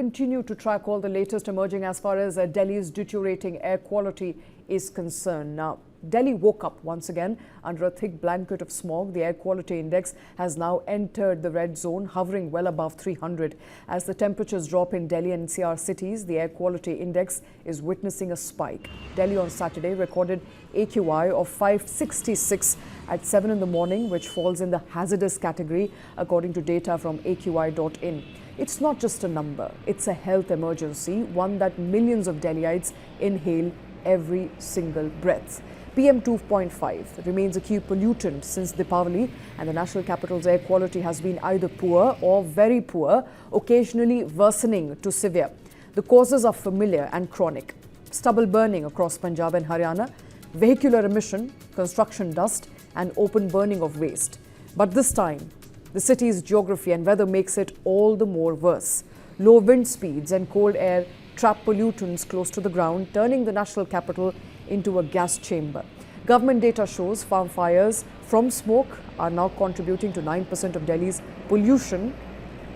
continue to track all the latest emerging as far as Delhi's deteriorating air quality is concerned. Now, Delhi woke up once again under a thick blanket of smog. The air quality index has now entered the red zone, hovering well above 300. As the temperatures drop in Delhi and NCR cities, the air quality index is witnessing a spike. Delhi on Saturday recorded AQI of 566 at 7 in the morning, which falls in the hazardous category, according to data from AQI.in. It's not just a number, it's a health emergency, one that millions of Delhiites inhale every single breath. PM 2.5 remains a key pollutant since Deepavali, and the national capital's air quality has been either poor or very poor, occasionally worsening to severe. The causes are familiar and chronic: stubble burning across Punjab and Haryana, vehicular emission, construction dust, and open burning of waste. But this time, the city's geography and weather makes it all the more worse. Low wind speeds and cold air trap pollutants close to the ground, turning the national capital into a gas chamber. Government data shows farm fires from smoke are now contributing to 9% of Delhi's pollution.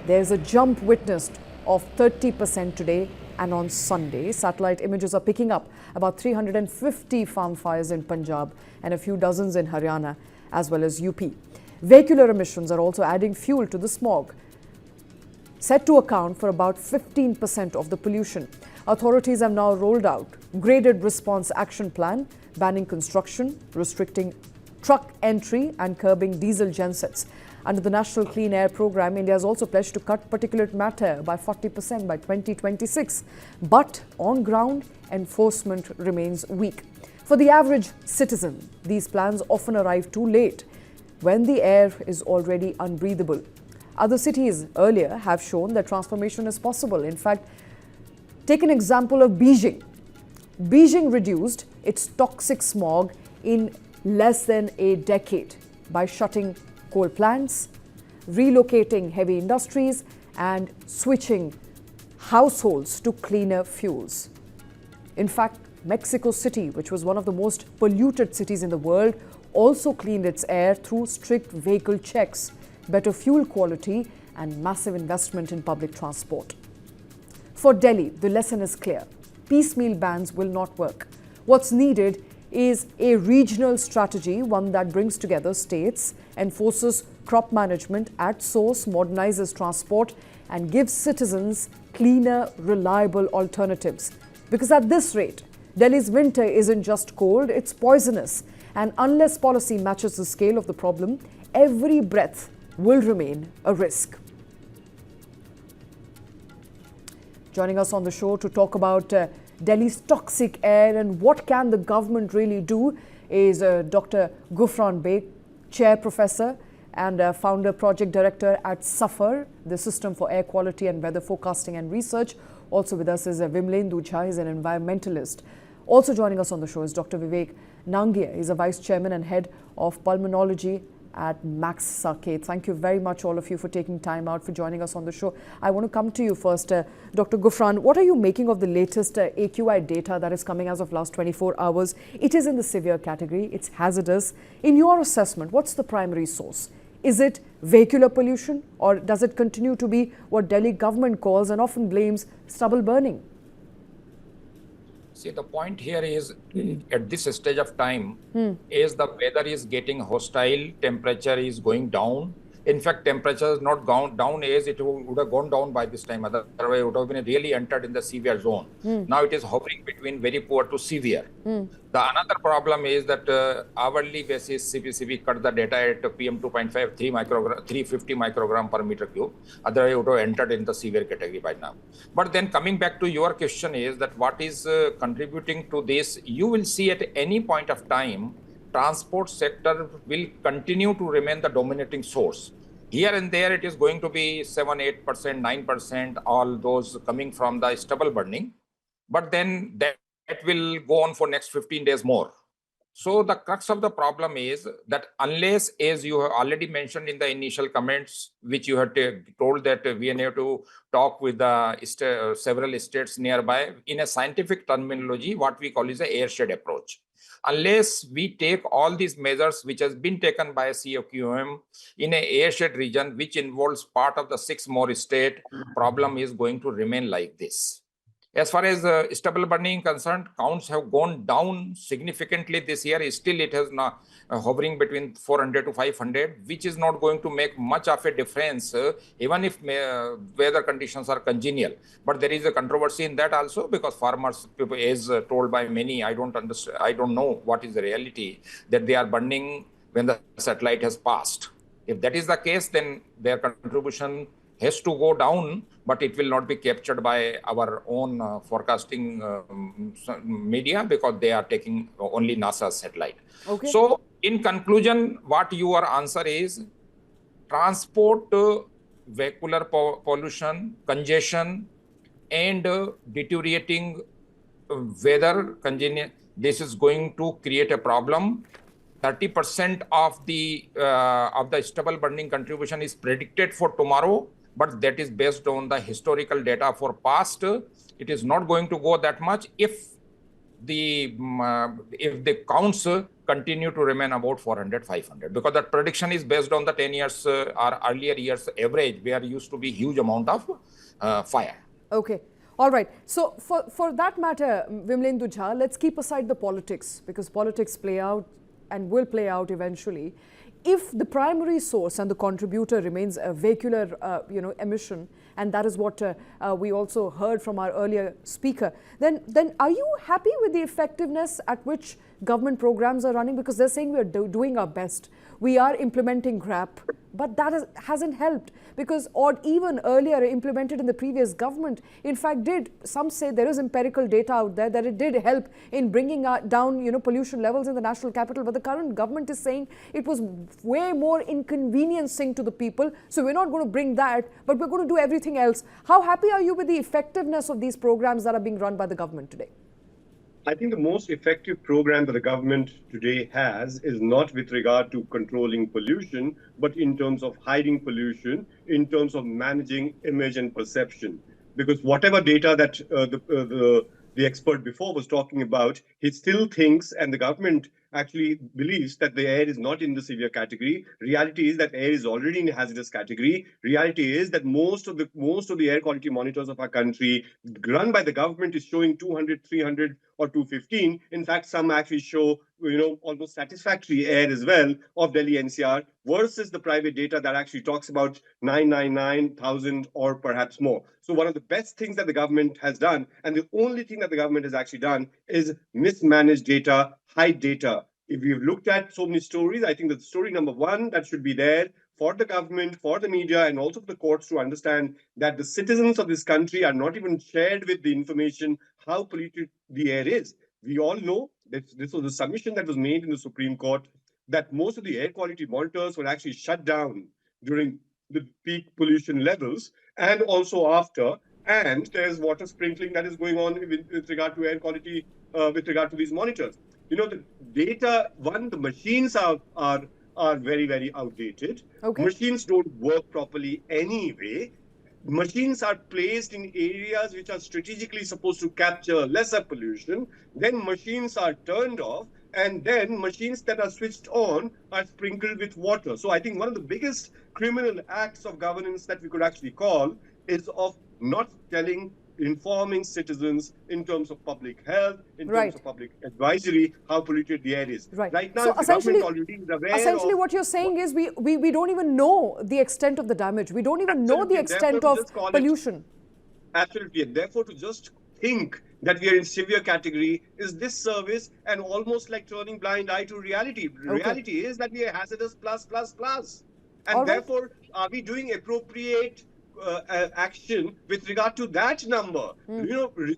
There's a jump witnessed of 30% today and on Sunday. Satellite images are picking up about 350 farm fires in Punjab and a few dozens in Haryana as well as UP. Vehicular emissions are also adding fuel to the smog, set to account for about 15% of the pollution. Authorities have now rolled out graded response action plan, banning construction, restricting truck entry and curbing diesel gensets. Under the National Clean Air Programme, India has also pledged to cut particulate matter by 40% by 2026. But on ground, enforcement remains weak. For the average citizen, these plans often arrive too late when the air is already unbreathable. Other cities earlier have shown that transformation is possible. In fact, take an example of Beijing. Beijing reduced its toxic smog in less than a decade by shutting coal plants, relocating heavy industries, and switching households to cleaner fuels. In fact, Mexico City, which was one of the most polluted cities in the world, also cleaned its air through strict vehicle checks, better fuel quality, and massive investment in public transport. For Delhi, the lesson is clear: piecemeal bans will not work. What's needed is a regional strategy, one that brings together states, enforces crop management at source, modernizes transport, and gives citizens cleaner, reliable alternatives. Because at this rate, Delhi's winter isn't just cold, it's poisonous. And unless policy matches the scale of the problem, every breath will remain a risk. Joining us on the show to talk about Delhi's toxic air and what can the government really do is Dr. Gufran Beg, Chair Professor and Founder Project Director at SAFAR, the System for Air Quality and Weather Forecasting and Research. Also with us is Vimlendu Jha, he's an environmentalist. Also joining us on the show is Dr. Vivek Nangia. He's a Vice Chairman and Head of Pulmonology at Max Saket. Thank you very much, all of you, for taking time out for joining us on the show. I want to come to you first. Dr. Gufran, what are you making of the latest AQI data that is coming as of last 24 hours? It is in the severe category. It's hazardous. In your assessment, what's the primary source? Is it vehicular pollution, or does it continue to be what Delhi government calls and often blames stubble burning? See, the point here is, at this stage of time, is the weather is getting hostile, temperature is going down. In fact, temperature has not gone down as it would have gone down by this time. Otherwise, it would have been really entered in the severe zone. Now it is hovering between very poor to severe. The another problem is that hourly basis CPCB cut the data at PM 2.5, 350 microgram per meter cube. Otherwise, it would have entered in the severe category by now. But then coming back to your question is that what is contributing to this, you will see at any point of time, transport sector will continue to remain the dominating source. Here and there, it is going to be 7, 8%, 9%, all those coming from the stubble burning. But then that will go on for next 15 days more. So the crux of the problem is that unless, as you have already mentioned in the initial comments, which you had told that we need to talk with the several states nearby, in a scientific terminology, what we call is a airshed approach. Unless we take all these measures which has been taken by COQM in a airshed region, which involves part of the 6 more state, problem is going to remain like this. As far as stubble burning concerned, counts have gone down significantly this year. Still, it has not hovering between 400 to 500, which is not going to make much of a difference, even if weather conditions are congenial. But there is a controversy in that also, because farmers, as told by many, I don't understand, I don't know what is the reality, that they are burning when the satellite has passed. If that is the case, then their contribution has to go down, but it will not be captured by our own forecasting media, because they are taking only NASA's satellite. Okay. So in conclusion, what your answer is, transport, vehicular pollution, congestion, and deteriorating weather congestion, this is going to create a problem. 30% of the stubble burning contribution is predicted for tomorrow, but that is based on the historical data for past. It is not going to go that much if the counts continue to remain about 400, 500, because that prediction is based on the 10 years or earlier years average, where used to be huge amount of fire. Okay. All right. So for that matter, Vimlendu Jha, let's keep aside the politics, because politics play out and will play out eventually. If the primary source and the contributor remains a vehicular emission, and that is what we also heard from our earlier speaker, then are you happy with the effectiveness at which government programs are running? Because they're saying we are doing our best. We are implementing GRAP, but that hasn't helped, because or even earlier implemented in the previous government, in fact some say there is empirical data out there that it did help in bringing down pollution levels in the national capital, but the current government is saying it was way more inconveniencing to the people, so we're not going to bring that, but we're going to do everything else. How happy are you with the effectiveness of these programs that are being run by the government today? I think the most effective program that the government today has is not with regard to controlling pollution, but in terms of hiding pollution, in terms of managing image and perception. Because whatever data that the expert before was talking about, he still thinks, and the government actually believes, that the air is not in the severe category. Reality is that air is already in the hazardous category. Reality is that most of the air quality monitors of our country run by the government is showing 200, 300 or 215. In fact, some actually show almost satisfactory air as well of Delhi NCR, versus the private data that actually talks about 999, 1,000 or perhaps more. So one of the best things that the government has done, and the only thing that the government has actually done, is mismanage data, hide data. If we've looked at so many stories, I think that story number one that should be there for the government, for the media, and also for the courts to understand that the citizens of this country are not even shared with the information how polluted the air is. We all know that this was a submission that was made in the Supreme Court, that most of the air quality monitors were actually shut down during the peak pollution levels and also after. And there's water sprinkling that is going on with regard to air quality, with regard to these monitors. The data, the machines are very, very outdated. Okay. Machines don't work properly anyway. Machines are placed in areas which are strategically supposed to capture lesser pollution. Then machines are turned off, and then machines that are switched on are sprinkled with water. So I think one of the biggest criminal acts of governance that we could actually call is of not informing citizens in terms of public health, in terms of public advisory, how polluted the air is. Right now, so the government already is aware essentially what you're saying is we don't even know the extent of the damage. We don't even know the extent of pollution. Absolutely. And therefore, to just think that we are in severe category is disservice and almost like turning blind eye to reality. Reality is that we are hazardous plus. And therefore, are we doing appropriate action with regard to that number?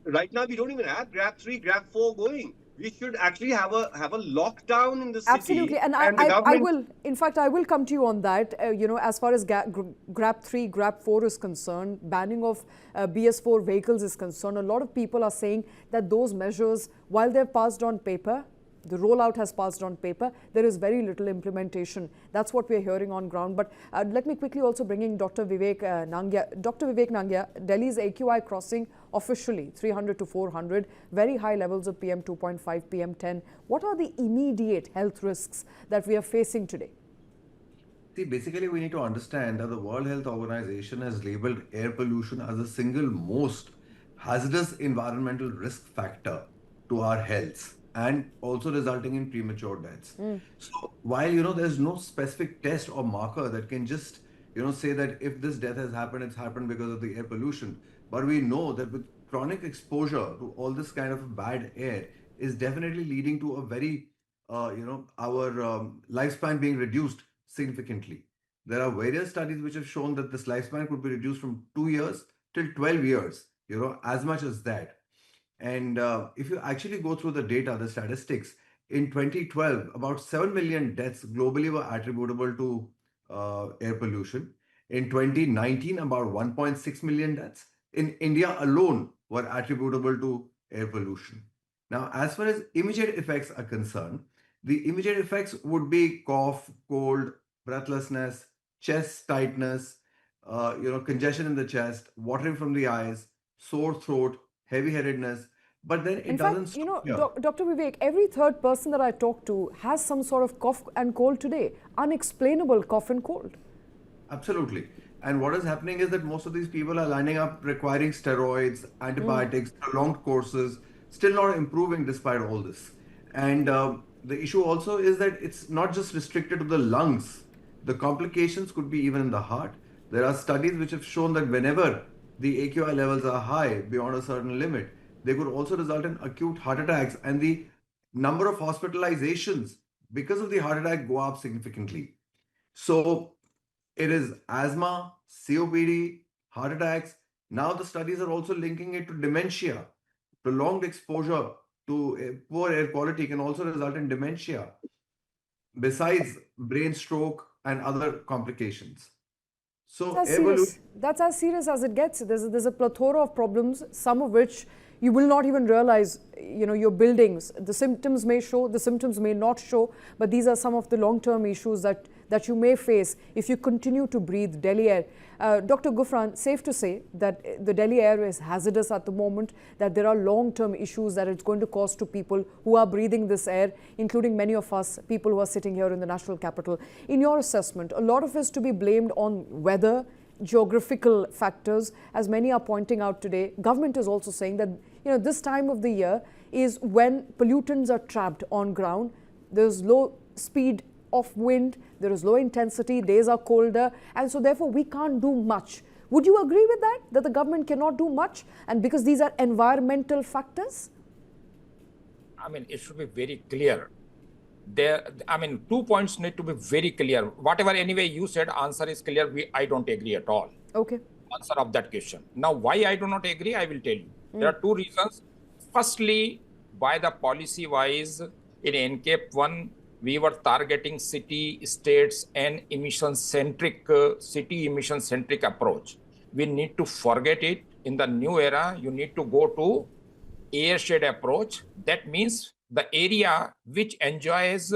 Right now we don't even have GRAP 3, GRAP 4 going. We should actually have a lockdown in the city. Absolutely, and I will, in fact, I will come to you on that. As far as GRAP 3, GRAP 4 is concerned, banning of BS4 vehicles is concerned, a lot of people are saying that those measures, while they're passed on paper, The rollout has passed on paper. There is very little implementation. That's what we're hearing on ground. But let me quickly also bring in Dr. Vivek Nangia. Dr. Vivek Nangia, Delhi's AQI crossing officially 300 to 400, very high levels of PM 2.5, PM 10. What are the immediate health risks that we are facing today? See, basically, we need to understand that the World Health Organization has labeled air pollution as the single most hazardous environmental risk factor to our health and also resulting in premature deaths. So while, there's no specific test or marker that can just, say that if this death has happened, it's happened because of the air pollution. But we know that with chronic exposure to all this kind of bad air is definitely leading to a very, our lifespan being reduced significantly. There are various studies which have shown that this lifespan could be reduced from 2 years till 12 years, as much as that. And if you actually go through the data, the statistics, in 2012, about 7 million deaths globally were attributable to air pollution. In 2019, about 1.6 million deaths in India alone were attributable to air pollution. Now, as far as immediate effects are concerned, the immediate effects would be cough, cold, breathlessness, chest tightness, congestion in the chest, watering from the eyes, sore throat, heavy-headedness. But then it doesn't stop here. Dr. Vivek, every third person that I talk to has some sort of cough and cold today. Unexplainable cough and cold. Absolutely. And what is happening is that most of these people are lining up requiring steroids, antibiotics, prolonged courses, still not improving despite all this. And the issue also is that it's not just restricted to the lungs. The complications could be even in the heart. There are studies which have shown that whenever the AQI levels are high beyond a certain limit, they could also result in acute heart attacks, and the number of hospitalizations because of the heart attack go up significantly. So it is asthma, COPD, heart attacks. Now the studies are also linking it to dementia. Prolonged exposure to poor air quality can also result in dementia, besides brain stroke and other complications. So that's as serious as it gets. There's a plethora of problems, some of which you will not even realize, your buildings. The symptoms may show, the symptoms may not show, but these are some of the long-term issues that you may face if you continue to breathe Delhi air. Dr. Gufran, safe to say that the Delhi air is hazardous at the moment, that there are long-term issues that it's going to cause to people who are breathing this air, including many of us, people who are sitting here in the national capital. In your assessment, a lot of it is to be blamed on weather, geographical factors, as many are pointing out today. Government is also saying that this time of the year is when pollutants are trapped on ground. There's low speed of wind, there is low intensity, days are colder, and so therefore we can't do much. Would you agree with that the government cannot do much, and because these are environmental factors? I mean, it should be very clear. 2 points need to be very clear. Whatever anyway you said, answer is clear. I don't agree at all. Okay. Answer of that question. Now, why I do not agree, I will tell you. There are two reasons. Firstly, by the policy wise, in NCAP 1, we were targeting city, states, and emission-centric, city emission-centric approach. We need to forget it. In the new era, you need to go to airshed approach. That means the area which enjoys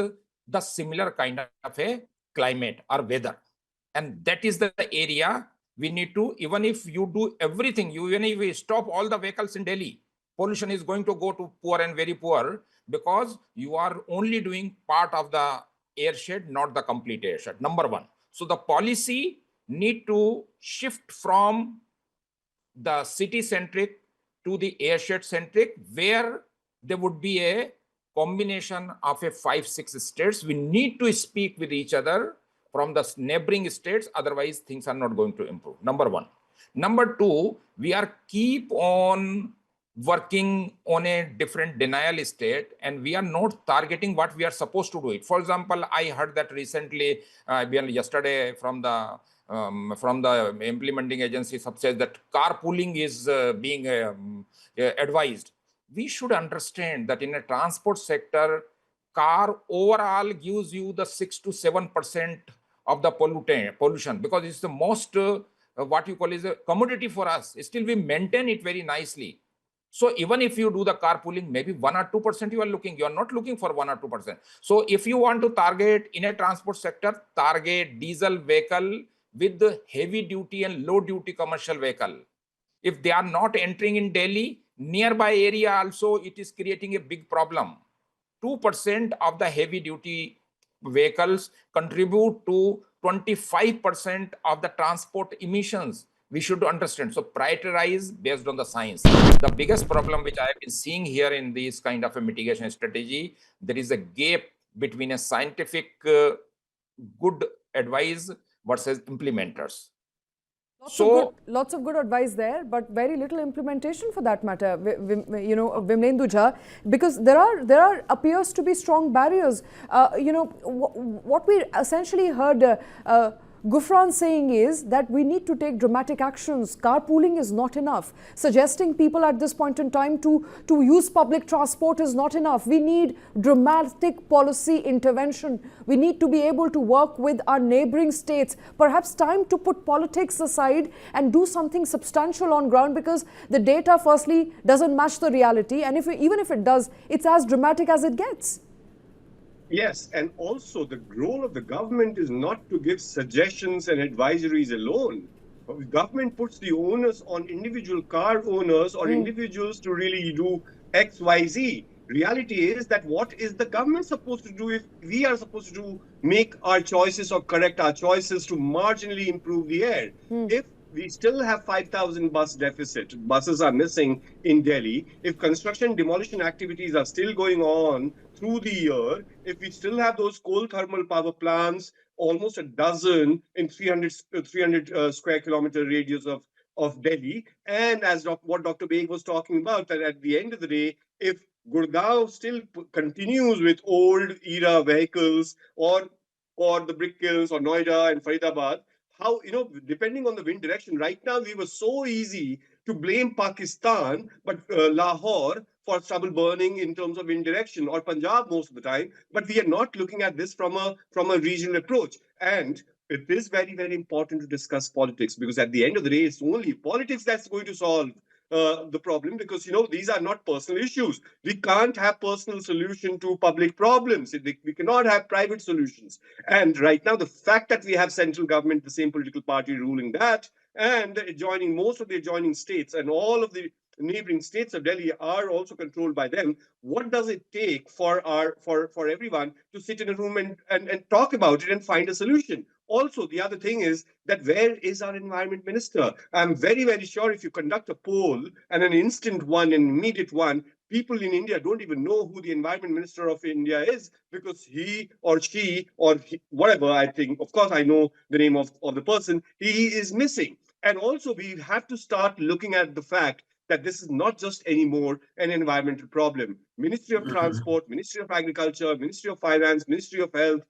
the similar kind of a climate or weather. And that is the area we need to, even if you do everything, even if we stop all the vehicles in Delhi, pollution is going to go to poor and very poor, because you are only doing part of the airshed, not the complete airshed. Number one. So the policy need to shift from the city-centric to the airshed-centric, where there would be a combination of 5-6 states. We need to speak with each other from the neighboring states, otherwise things are not going to improve. Number one. Number two, we are keep on working on a different denial state, and we are not targeting what we are supposed to do it. For example, I heard that recently, yesterday from the implementing agency says that carpooling is being advised. We should understand that in a transport sector, car overall gives you the 6 to 7% of the pollution, because it's the most what you call is a commodity for us. Still, we maintain it very nicely. So even if you do the carpooling, maybe 1 or 2% you are looking, you are not looking for 1 or 2%. So if you want to target in a transport sector, target diesel vehicle with the heavy duty and low duty commercial vehicle. If they are not entering in Delhi, nearby area also it is creating a big problem. 2% of the heavy duty vehicles contribute to 25% of the transport emissions. We should understand. So prioritize based on the science. The biggest problem which I have been seeing here in this kind of a mitigation strategy, there is a gap between a scientific good advice versus implementers. Lots of good advice there, but very little implementation for that matter. Vimlendu Jha, because there are appears to be strong barriers. What we essentially heard Gufran saying is that we need to take dramatic actions. Carpooling is not enough. Suggesting people at this point in time to use public transport is not enough. We need dramatic policy intervention. We need to be able to work with our neighboring states. Perhaps time to put politics aside and do something substantial on ground, because the data firstly doesn't match the reality, and even if it does, it's as dramatic as it gets. Yes, and also the role of the government is not to give suggestions and advisories alone. The government puts the onus on individual car owners or individuals to really do X, Y, Z. Reality is that what is the government supposed to do if we are supposed to make our choices or correct our choices to marginally improve the air? If we still have 5,000 bus deficit, buses are missing in Delhi, if construction demolition activities are still going on through the year, if we still have those coal thermal power plants, almost a dozen in 300 square kilometer radius of Delhi, and as what Dr. Beg was talking about, that at the end of the day, if Gurgaon still continues with old era vehicles or the brick kilns or Noida and Faridabad, how, depending on the wind direction, right now we were so easy to blame Pakistan, but Lahore for stubble burning in terms of wind direction, or Punjab most of the time. But we are not looking at this from a regional approach. And it is very, very important to discuss politics, because at the end of the day, it's only politics that's going to solve the problem, because these are not personal issues. We can't have personal solution to public problems. We cannot have private solutions. And right now, the fact that we have central government, the same political party ruling that, and most of the adjoining states and all of the neighboring states of Delhi are also controlled by them. What does it take for everyone to sit in a room and talk about it and find a solution? Also, the other thing is that where is our environment minister? I'm very, very sure if you conduct a poll, and an instant one, an immediate one, people in India don't even know who the environment minister of India is, because he or she or whatever, I think, of course, I know the name of the person, he is missing. And also, we have to start looking at the fact that this is not just anymore an environmental problem. Ministry of Transport, Ministry of Agriculture, Ministry of Finance, Ministry of Health,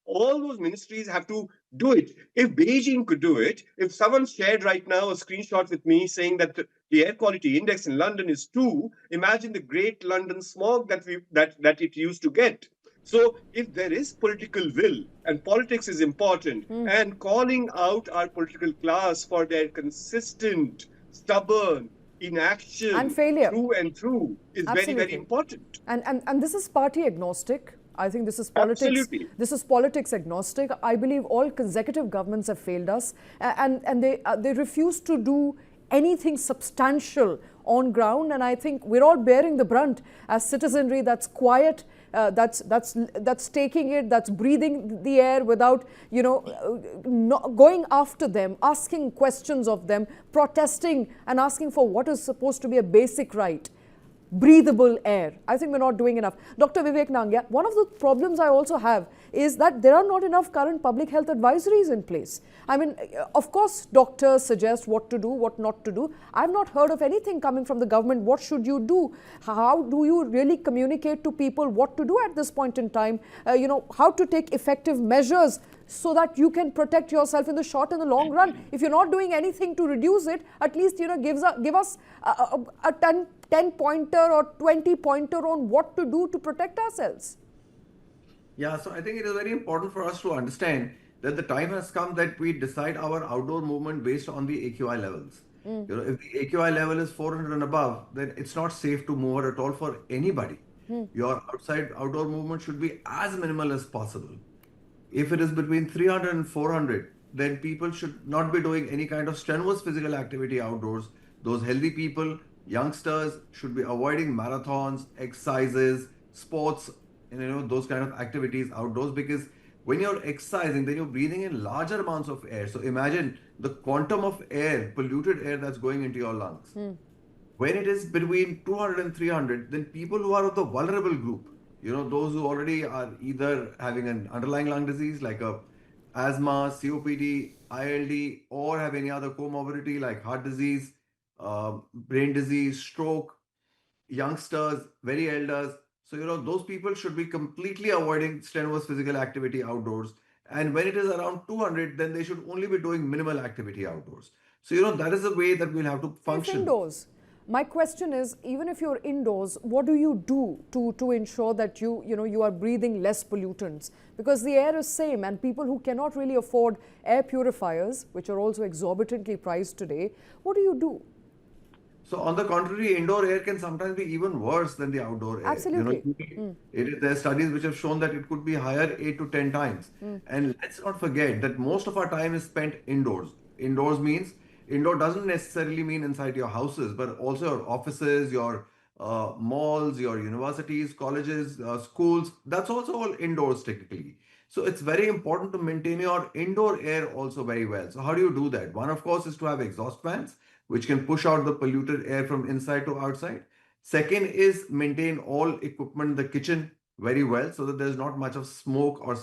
all those ministries have to do it. If Beijing could do it, if someone shared right now a screenshot with me saying that the air quality index in London is 2, imagine the great London smog that it used to get. So if there is political will, and politics is important, and calling out our political class for their consistent, stubborn inaction and failure through and through is Absolutely. very, very important. And this is party agnostic. I think this is politics. Absolutely. This is politics agnostic. I believe all consecutive governments have failed us, and they refuse to do anything substantial on ground. And I think we're all bearing the brunt as citizenry that's quiet, that's taking it, that's breathing the air without not going after them, asking questions of them, protesting and asking for what is supposed to be a basic right. Breathable air. I think we're not doing enough. Dr. Vivek Nangia, one of the problems I also have is that there are not enough current public health advisories in place. I mean, of course, doctors suggest what to do, what not to do. I've not heard of anything coming from the government. What should you do? How do you really communicate to people what to do at this point in time? How to take effective measures so that you can protect yourself in the short and the long run. If you're not doing anything to reduce it, at least give us a 10-pointer or 20-pointer on what to do to protect ourselves. Yeah, so I think it is very important for us to understand that the time has come that we decide our outdoor movement based on the AQI levels. If the AQI level is 400 and above, then it's not safe to move at all for anybody. Your outdoor movement should be as minimal as possible. If it is between 300 and 400, then people should not be doing any kind of strenuous physical activity outdoors. Those healthy people, youngsters, should be avoiding marathons, exercises, sports, those kind of activities outdoors, because when you're exercising, then you're breathing in larger amounts of air. So imagine the quantum of air, polluted air that's going into your lungs. When it is between 200 and 300, then people who are of the vulnerable group, those who already are either having an underlying lung disease like asthma, COPD, ILD, or have any other comorbidity like heart disease, brain disease, stroke, youngsters, very elders. So, those people should be completely avoiding strenuous physical activity outdoors. And when it is around 200, then they should only be doing minimal activity outdoors. So, that is the way that we'll have to function. If indoors, my question is, even if you're indoors, what do you do to ensure that you are breathing less pollutants? Because the air is same, and people who cannot really afford air purifiers, which are also exorbitantly priced today, what do you do? So on the contrary, indoor air can sometimes be even worse than the outdoor air. Absolutely. There are studies which have shown that it could be higher 8 to 10 times. And let's not forget that most of our time is spent indoors. Indoors means, indoor doesn't necessarily mean inside your houses, but also your offices, your malls, your universities, colleges, schools. That's also all indoors technically. So it's very important to maintain your indoor air also very well. So how do you do that? One, of course, is to have exhaust fans, which can push out the polluted air from inside to outside. Second is maintain all equipment in the kitchen very well so that there's not much of smoke or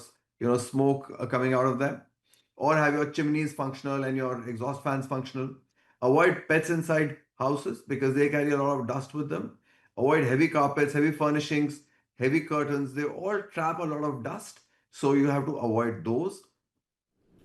smoke coming out of them. Or have your chimneys functional and your exhaust fans functional. Avoid pets inside houses because they carry a lot of dust with them. Avoid heavy carpets, heavy furnishings, heavy curtains. They all trap a lot of dust. So you have to avoid those.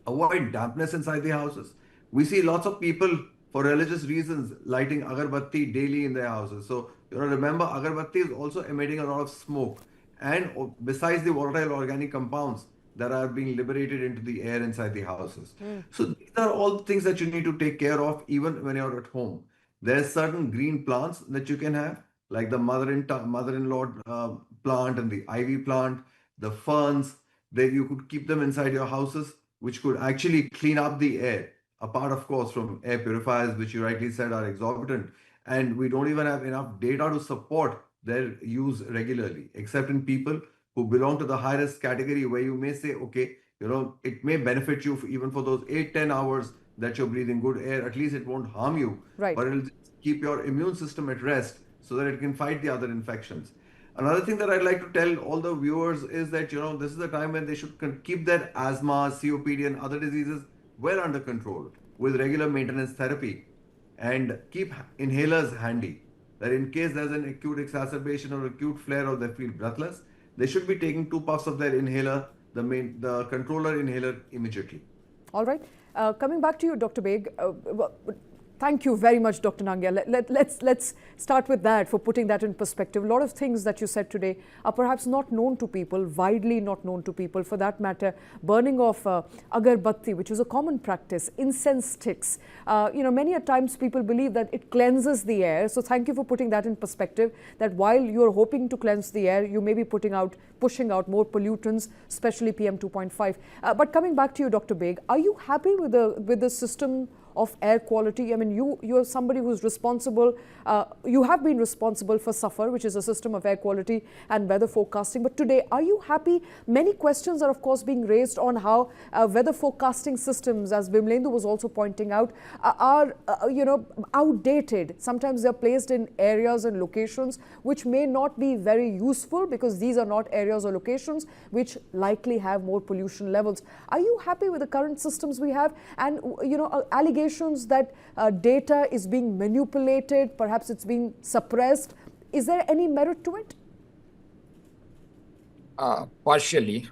Avoid dampness inside the houses. We see lots of people for religious reasons lighting agarbatti daily in their houses. So, remember, agarbatti is also emitting a lot of smoke. And besides the volatile organic compounds that are being liberated into the air inside the houses. So these are all things that you need to take care of even when you're at home. There's certain green plants that you can have, like the mother-in-law plant and the ivy plant, the ferns. You could keep them inside your houses, which could actually clean up the air. Apart, of course, from air purifiers, which you rightly said are exorbitant. And we don't even have enough data to support their use regularly, except in people who belong to the high-risk category where you may say, okay, it may benefit you even for those 8-10 hours that you're breathing good air. At least it won't harm you, right, but it'll keep your immune system at rest so that it can fight the other infections. Another thing that I'd like to tell all the viewers is that, this is the time when they should keep their asthma, COPD and other diseases well under control with regular maintenance therapy, and keep inhalers handy, that in case there's an acute exacerbation or acute flare or they feel breathless, they should be taking 2 puffs of their inhaler, the controller inhaler, immediately. All right. Coming back to you, Dr. Beg, thank you very much, Dr. Nangia. Let's start with that, for putting that in perspective. A lot of things that you said today are perhaps not known to people, widely not known to people. For that matter, burning of agarbatti, which is a common practice, incense sticks. Many a times people believe that it cleanses the air. So thank you for putting that in perspective, that while you're hoping to cleanse the air, you may be pushing out more pollutants, especially PM 2.5. But coming back to you, Dr. Beg, are you happy with the system of air quality? I mean, you're somebody who's responsible, you have been responsible for SAFAR, which is a system of air quality and weather forecasting. But today, are you happy? Many questions are, of course, being raised on how weather forecasting systems, as Bimlendu was also pointing out, are outdated. Sometimes they're placed in areas and locations which may not be very useful, because these are not areas or locations which likely have more pollution levels. Are you happy with the current systems we have? And, allegations that data is being manipulated, perhaps it's being suppressed. Is there any merit to it? Partially,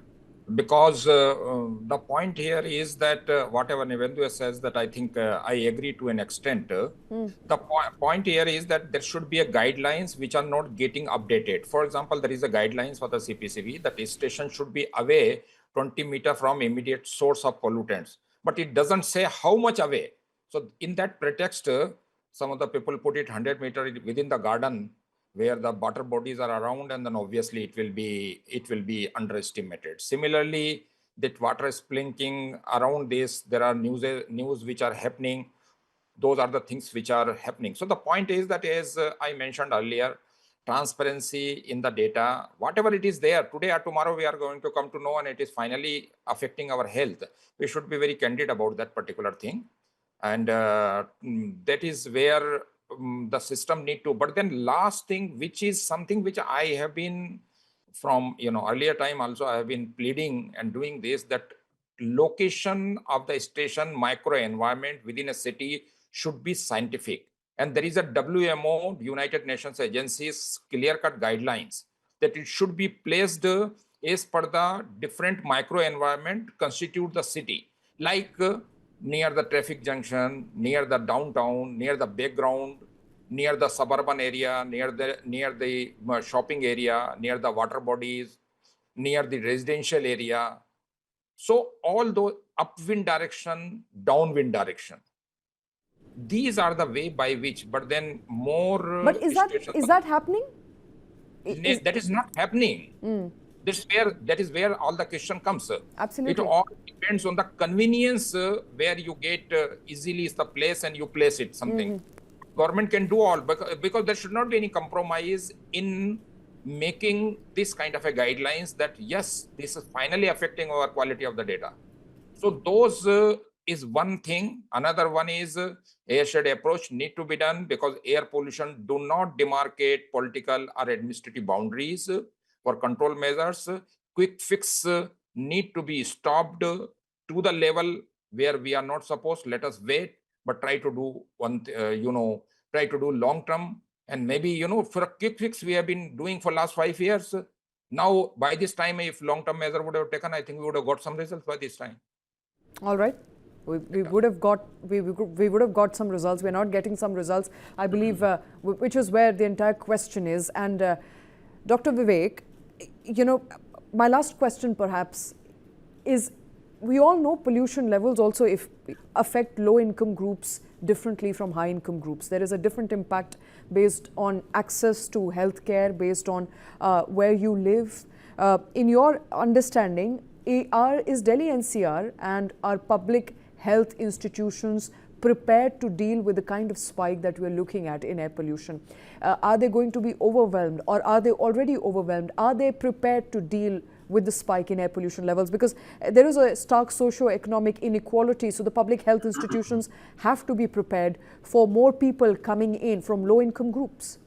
because the point here is that whatever Nivendu says, that I think I agree to an extent. The point here is that there should be a guidelines which are not getting updated. For example, there is a guidelines for the CPCB that a station should be away 20 meters from immediate source of pollutants, but it doesn't say how much away. So in that pretext, some of the people put it 100 meters within the garden where the water bodies are around, and then obviously it will be underestimated. Similarly, that water is plinking around this. There are news which are happening. Those are the things which are happening. So the point is that, as I mentioned earlier, transparency in the data, whatever it is there, today or tomorrow we are going to come to know, and it is finally affecting our health. We should be very candid about that particular thing. And that is where the system need to. But then last thing, which is something which I have been from earlier time also, I have been pleading and doing this, that location of the station micro environment within a city should be scientific. And there is a WMO, United Nations agency's clear-cut guidelines that it should be placed as per the different micro environment constitute the city, like near the traffic junction, near the downtown, near the background, near the suburban area, near the shopping area, near the water bodies, near the residential area. So all those upwind direction, downwind direction, these are the way by which. But then more. But is that happening? That is not happening. That is where all the question comes. Absolutely. It all depends on the convenience where you get easily is the place and you place it something. Government can do all, because there should not be any compromise in making this kind of a guidelines that yes, this is finally affecting our quality of the data. So those is one thing. Another one is airshed approach need to be done, because air pollution do not demarcate political or administrative boundaries for control measures. Quick fix need to be stopped to the level where we are not supposed. Let us wait, but try to do try to do long term. And maybe, for a quick fix we have been doing for last 5 years. Now, by this time, if long term measure would have taken, I think we would have got some results by this time. All right. We would have got some results. We're not getting some results, I believe, which is where the entire question is. And Dr. Vivek, my last question perhaps is, we all know pollution levels also affect low-income groups differently from high-income groups. There is a different impact based on access to healthcare, based on where you live. In your understanding, is Delhi NCR and our public health institutions prepared to deal with the kind of spike that we're looking at in air pollution? Are they going to be overwhelmed, or are they already overwhelmed? Are they prepared to deal with the spike in air pollution levels? Because there is a stark socio-economic inequality, so the public health institutions have to be prepared for more people coming in from low-income groups.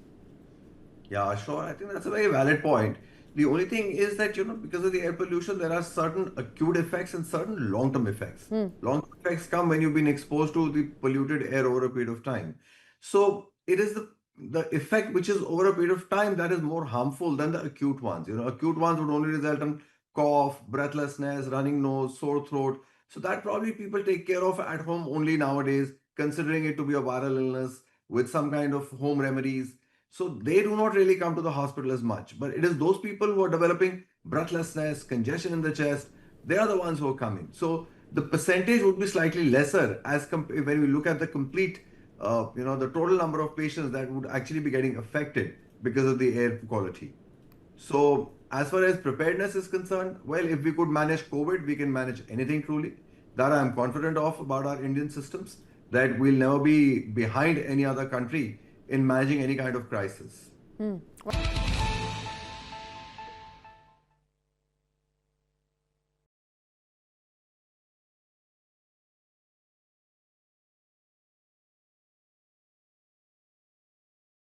Yeah, sure. I think that's a very valid point. The only thing is that, because of the air pollution, there are certain acute effects and certain long-term effects. Long-term effects come when you've been exposed to the polluted air over a period of time. So it is the effect which is over a period of time that is more harmful than the acute ones. Acute ones would only result in cough, breathlessness, running nose, sore throat. So that probably people take care of at home only nowadays, considering it to be a viral illness with some kind of home remedies. So they do not really come to the hospital as much. But it is those people who are developing breathlessness, congestion in the chest, they are the ones who are coming. So the percentage would be slightly lesser when we look at the complete, the total number of patients that would actually be getting affected because of the air quality. So as far as preparedness is concerned, well, if we could manage COVID, we can manage anything truly. That I am confident of about our Indian systems, that we'll never be behind any other country in managing any kind of crisis.